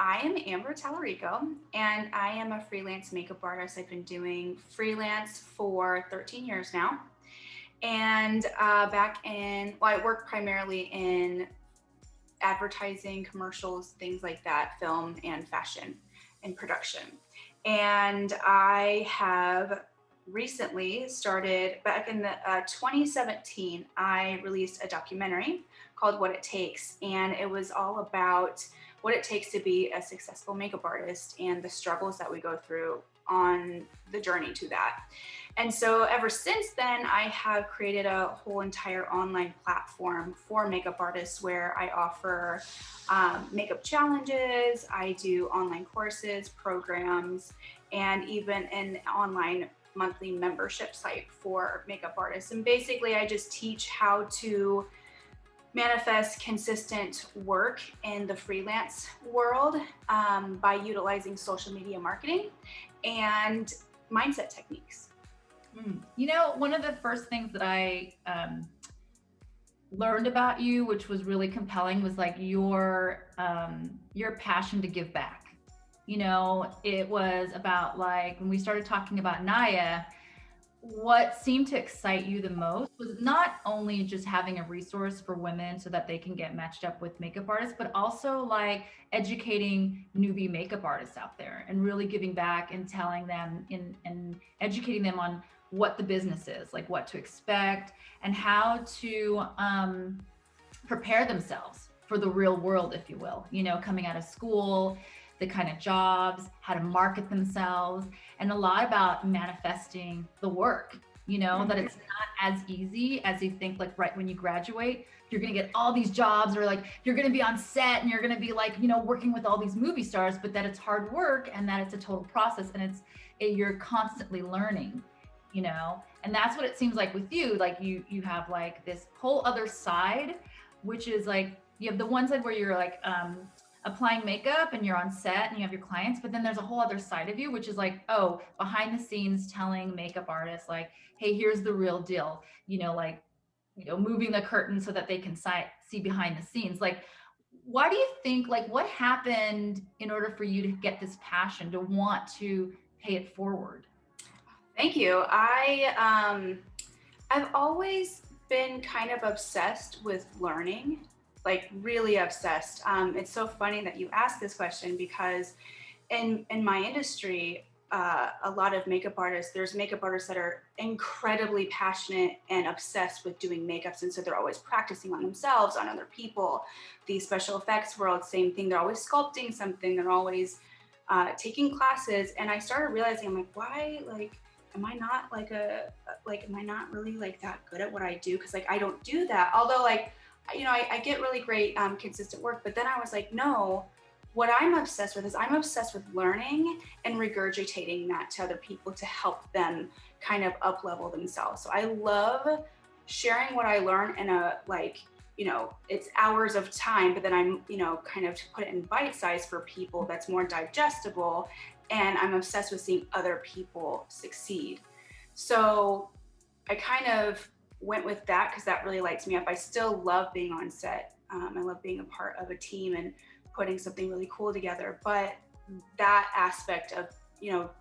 I am Amber Talarico, and I am a freelance makeup artist. I've been doing freelance for 13 years now. And I work primarily in advertising, commercials, things like that, film and fashion and production. And I have recently started back in the 2017, I released a documentary called What It Takes. And it was all about what it takes to be a successful makeup artist and the struggles that we go through on the journey to that. And so ever since then, I have created a whole entire online platform for makeup artists where I offer makeup challenges, I do online courses, programs, and even an online monthly membership site for makeup artists. And basically, I just teach how to manifest consistent work in the freelance world by utilizing social media marketing and mindset techniques. One of the first things that I learned about you, which was really compelling, was like your passion to give back. It was about, like, when we started talking about Thya, what seemed to excite you the most was not only just having a resource for women so that they can get matched up with makeup artists, but also like educating newbie makeup artists out there and really giving back and telling them and educating them on what the business is, like what to expect and how to prepare themselves for the real world, if you will, coming out of school, the kind of jobs, how to market themselves, and a lot about manifesting the work, that it's not as easy as you think. Like right when you graduate, you're going to get all these jobs, or like you're going to be on set and you're going to be like, working with all these movie stars, but that it's hard work and that it's a total process and you're constantly learning, and that's what it seems like with you. Like you have like this whole other side, which is like, you have the one side where you're like, applying makeup and you're on set and you have your clients, but then there's a whole other side of you, which is like, behind the scenes telling makeup artists like, hey, here's the real deal, moving the curtain so that they can see behind the scenes. Like, why do you think, like, what happened in order for you to get this passion to want to pay it forward? Thank you. I've always been kind of obsessed with learning, like really obsessed. It's so funny that you asked this question because in my industry, a lot of makeup artists, there's makeup artists that are incredibly passionate and obsessed with doing makeups. And so they're always practicing on themselves, on other people. The special effects world, same thing. They're always sculpting something. They're always taking classes. And I started realizing, I'm like, why, like, am I not am I not really like that good at what I do? Cause like, I don't do that. Although like, I get really great, consistent work, but then I was like, no, what I'm obsessed with is I'm obsessed with learning and regurgitating that to other people to help them kind of up level themselves. So I love sharing what I learn in it's hours of time, but then I'm, kind of put it in bite size for people that's more digestible. And I'm obsessed with seeing other people succeed. So I kind of went with that because that really lights me up. I still love being on set. I love being a part of a team and putting something really cool together. But that aspect of,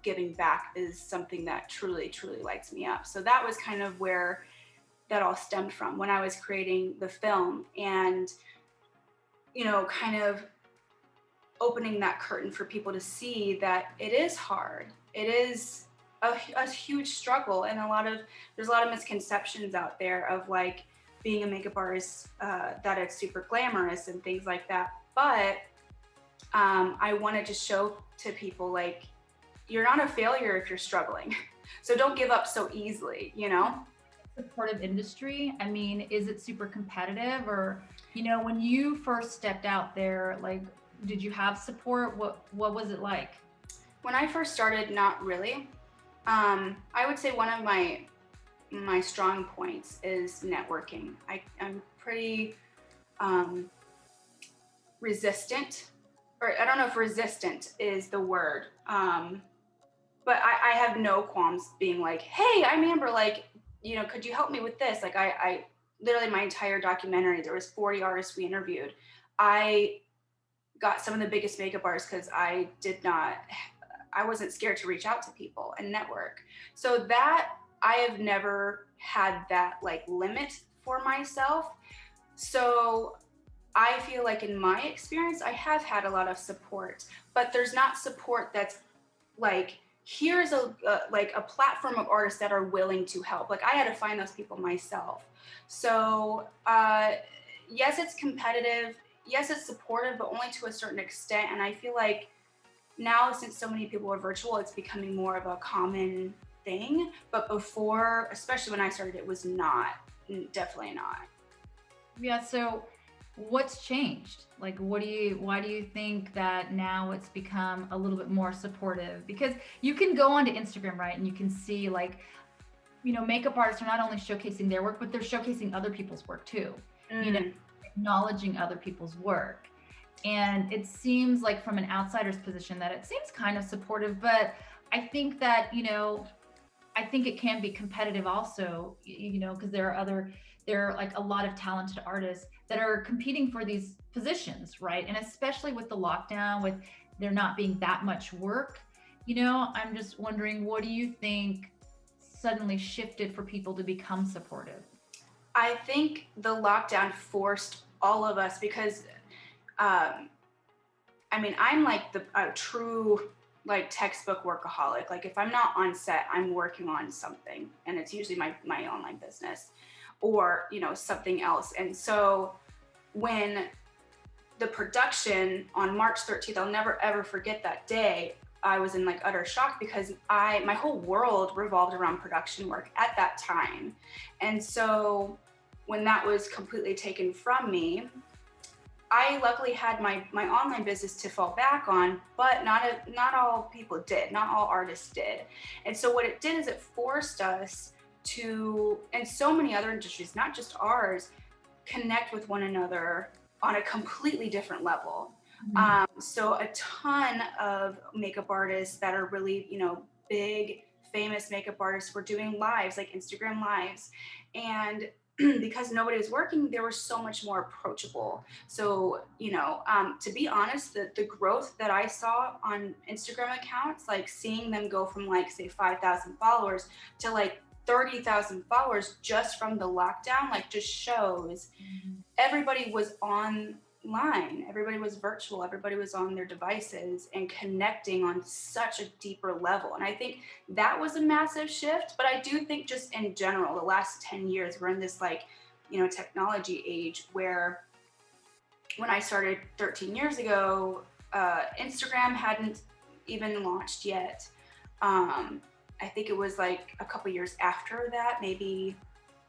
giving back is something that truly, truly lights me up. So that was kind of where that all stemmed from when I was creating the film and, kind of opening that curtain for people to see that it is hard. It is a huge struggle, and there's a lot of misconceptions out there of like being a makeup artist, that it's super glamorous and things like that. But I wanted to show to people like, you're not a failure if you're struggling. So don't give up so easily, Supportive industry. I mean, is it super competitive, or, when you first stepped out there, like, did you have support? What was it like? When I first started, not really. I would say one of my strong points is networking. I'm pretty resistant, or I don't know if resistant is the word, but I have no qualms being like, hey, I'm Amber, like, could you help me with this? Like I literally my entire documentary, there was 40 artists we interviewed. I got some of the biggest makeup artists because I wasn't scared to reach out to people and network. So that I have never had that like limit for myself. So I feel like in my experience, I have had a lot of support, but there's not support that's like, here's a platform of artists that are willing to help. Like I had to find those people myself. So yes, it's competitive. Yes, it's supportive, but only to a certain extent. And I feel like now, since so many people are virtual, it's becoming more of a common thing. But before, especially when I started, it was not, definitely not. Yeah, so what's changed? Like why do you think that now it's become a little bit more supportive? Because you can go onto Instagram, right? And you can see like, makeup artists are not only showcasing their work, but they're showcasing other people's work too. Mm. Acknowledging other people's work. And it seems like from an outsider's position that it seems kind of supportive, but I think that, I think it can be competitive also, because there are like a lot of talented artists that are competing for these positions, right? And especially with the lockdown, with there not being that much work, I'm just wondering, what do you think suddenly shifted for people to become supportive? I think the lockdown forced all of us because, I mean, I'm like a true like textbook workaholic. Like if I'm not on set, I'm working on something, and it's usually my online business or something else. And so when the production on March 13th, I'll never ever forget that day. I was in like utter shock because my whole world revolved around production work at that time. And so when that was completely taken from me, I luckily had my online business to fall back on, but not all people did, not all artists did. And so what it did is it forced us to, and so many other industries, not just ours, connect with one another on a completely different level. Mhm. So a ton of makeup artists that are really, big, famous makeup artists were doing lives, like Instagram lives. And because nobody was working, they were so much more approachable. So, to be honest, the growth that I saw on Instagram accounts, like seeing them go from like, say, 5,000 followers to like 30,000 followers just from the lockdown, like just shows everybody was online, everybody was virtual, everybody was on their devices and connecting on such a deeper level. And I think that was a massive shift. But I do think just in general, the last 10 years, we're in this like, technology age where when I started 13 years ago, Instagram hadn't even launched yet. I think it was like a couple years after that, maybe,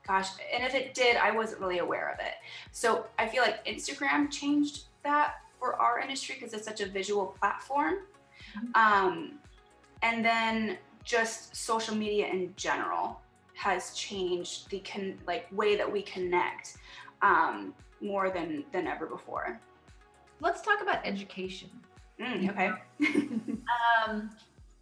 gosh, and if it did, I wasn't really aware of it. So I feel like Instagram changed that for our industry because it's such a visual platform. Um, and then just social media in general has changed the way that we connect more than ever before. Let's talk about education. Okay. Um,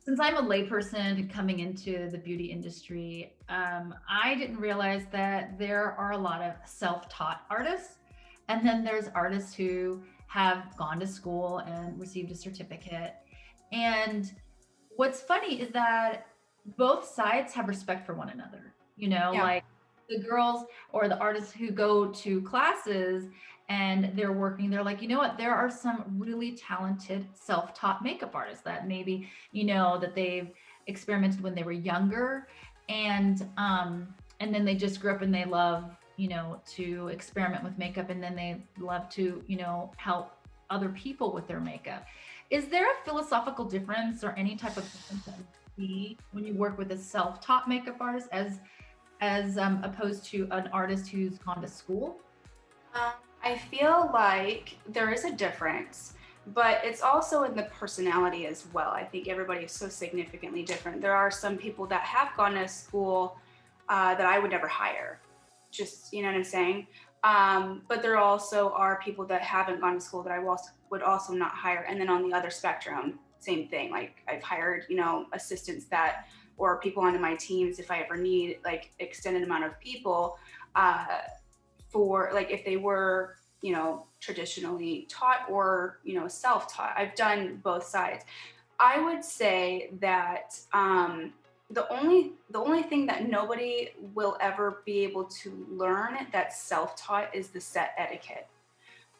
since I'm a layperson coming into the beauty industry, I didn't realize that there are a lot of self-taught artists, and then there's artists who have gone to school and received a certificate. And what's funny is that both sides have respect for one another. Yeah. Like the girls or the artists who go to classes and they're working, they're like, there are some really talented self-taught makeup artists that maybe, that they've experimented when they were younger. And then they just grew up and they love, to experiment with makeup, and then they love to, help other people with their makeup. Is there a philosophical difference or any type of difference that you see when you work with a self-taught makeup artist as opposed to an artist who's gone to school? I feel like there is a difference, but it's also in the personality as well. I think everybody is so significantly different. There are some people that have gone to school that I would never hire, just, you know what I'm saying? But there also are people that haven't gone to school that I would also not hire. And then on the other spectrum, same thing. Like I've hired, assistants that, or people onto my teams if I ever need like extended amount of people, for like if they were traditionally taught or, self-taught. I've done both sides. I would say that the only thing that nobody will ever be able to learn that's self-taught is the set etiquette.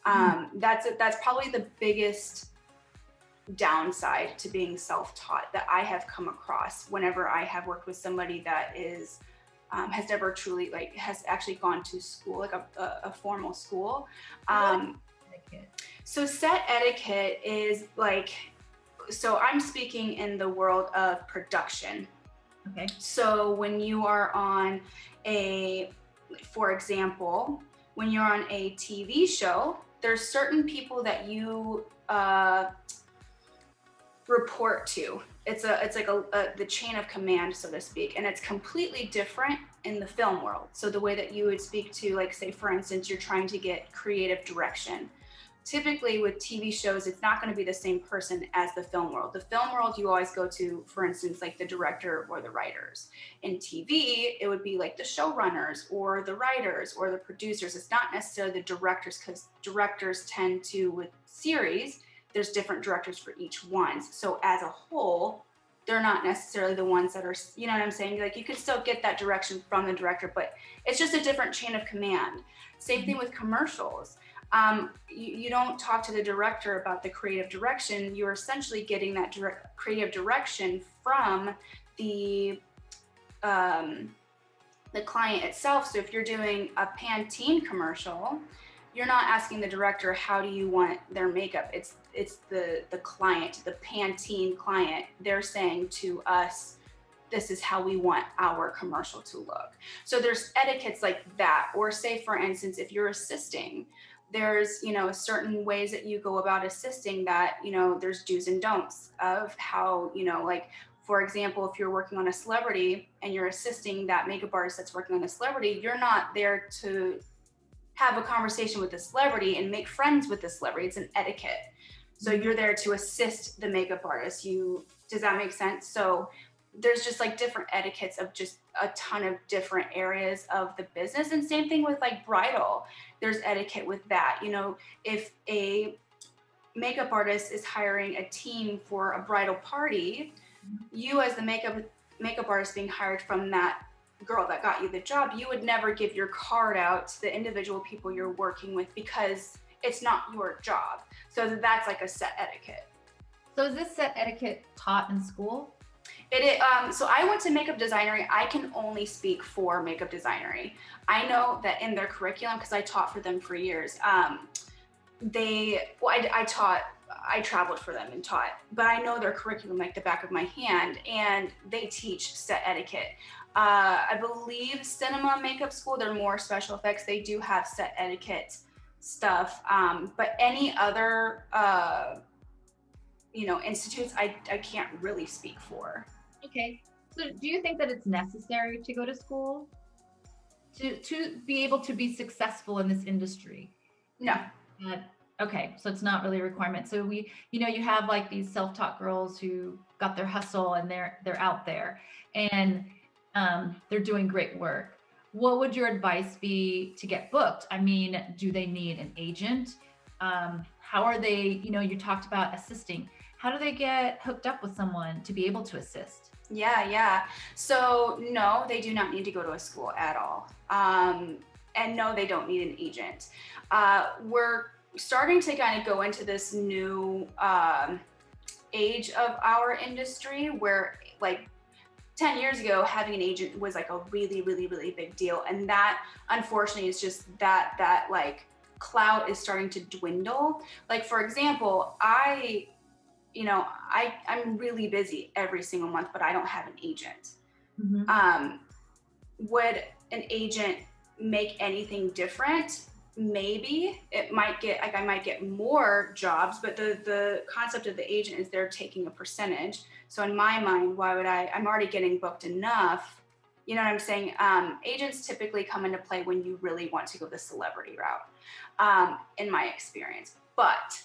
That's probably the biggest downside to being self-taught that I have come across whenever I have worked with somebody that is has never truly has actually gone to school, like a formal school. Etiquette. So set etiquette is so I'm speaking in the world of production. Okay. So when you are on for example, when you're on a TV show, there's certain people that you report to. It's like the chain of command, so to speak, and it's completely different in the film world. So the way that you would speak to, like, say, for instance, you're trying to get creative direction. Typically with TV shows, it's not going to be the same person as the film world. The film world, you always go to, for instance, like the director or the writers. In TV, it would be like the showrunners or the writers or the producers. It's not necessarily the directors, because directors tend to, with series, there's different directors for each one. So as a whole, they're not necessarily the ones that are, you know what I'm saying? Like, you could still get that direction from the director, but it's just a different chain of command. Same thing with commercials. You don't talk to the director about the creative direction. You're essentially getting that creative direction from the client itself. So if you're doing a Pantene commercial, you're not asking the director, how do you want their makeup? It's the client, the Pantene client. They're saying to us, this is how we want our commercial to look. So there's etiquettes like that. Or say, for instance, if you're assisting, there's, certain ways that you go about assisting that, there's do's and don'ts of how, like, for example, if you're working on a celebrity and you're assisting that makeup artist that's working on a celebrity, you're not there to have a conversation with the celebrity and make friends with the celebrity. It's an etiquette. So you're there to assist the makeup artist. Does that make sense? So there's just like different etiquettes of just a ton of different areas of the business. And same thing with like bridal, there's etiquette with that. If a makeup artist is hiring a team for a bridal party, you as the makeup artist being hired from that girl that got you the job, you would never give your card out to the individual people you're working with, because it's not your job. So that's like a set etiquette. So is this set etiquette taught in school? So I went to makeup designery. I can only speak for makeup designery. I know that in their curriculum, because I taught for them for years, I traveled for them and taught, but I know their curriculum like the back of my hand, and they teach set etiquette. I believe cinema makeup school, they're more special effects. They do have set etiquette stuff, but any other, institutes, I can't really speak for. Okay. So do you think that it's necessary to go to school to be able to be successful in this industry? No. Okay. So it's not really a requirement. So you have like these self-taught girls who got their hustle and they're out there and they're doing great work. What would your advice be to get booked? I mean, do they need an agent? How are they, you talked about assisting. How do they get hooked up with someone to be able to assist? Yeah. So no, they do not need to go to a school at all. And no, they don't need an agent. We're starting to kind of go into this new age of our industry where, like, 10 years ago, having an agent was like a really, really, really big deal. And that, unfortunately, is just that like clout is starting to dwindle. Like, for example, I'm really busy every single month, but I don't have an agent. Mm-hmm. Would an agent make anything different? Maybe it might get, like, I might get more jobs, but the concept of the agent is they're taking a percentage. So in my mind, why would I'm already getting booked enough. You know what I'm saying? Agents typically come into play when you really want to go the celebrity route, in my experience. But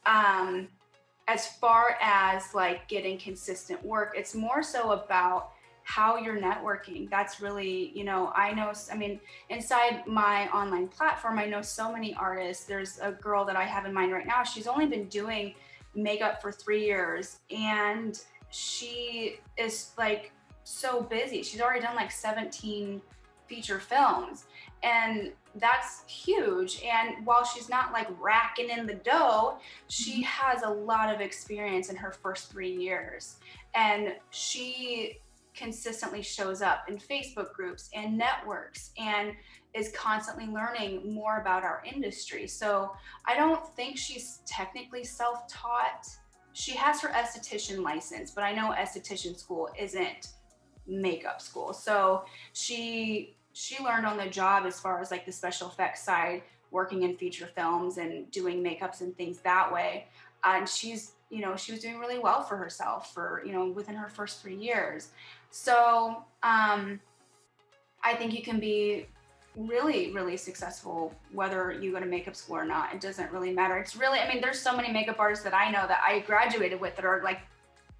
as far as like getting consistent work, it's more so about how you're networking. That's really, I know, I mean, inside my online platform, I know so many artists. There's a girl that I have in mind right now. She's only been doing makeup for 3 years, and she is like so busy. She's already done like 17 feature films, and that's huge. And while she's not like racking in the dough, she has a lot of experience in her first 3 years, and she consistently shows up in Facebook groups and networks and is constantly learning more about our industry. So I don't think she's technically self-taught. She has her esthetician license, but I know esthetician school isn't makeup school. So she learned on the job as far as like the special effects side, working in feature films and doing makeups and things that way. And she was doing really well for herself for, within her first 3 years. So I think you can be really, really successful whether you go to makeup school or not. It doesn't really matter. It's really, I mean, there's so many makeup artists that I know that I graduated with that are like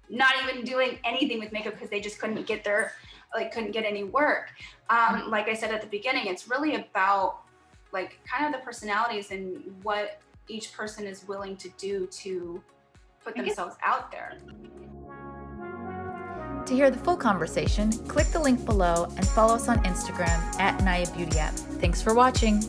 not even doing anything with makeup because they just couldn't get any work. Like I said at the beginning, it's really about like kind of the personalities and what each person is willing to do to put themselves out there. To hear the full conversation, click the link below and follow us on Instagram @NayaBeautyApp. Thanks for watching.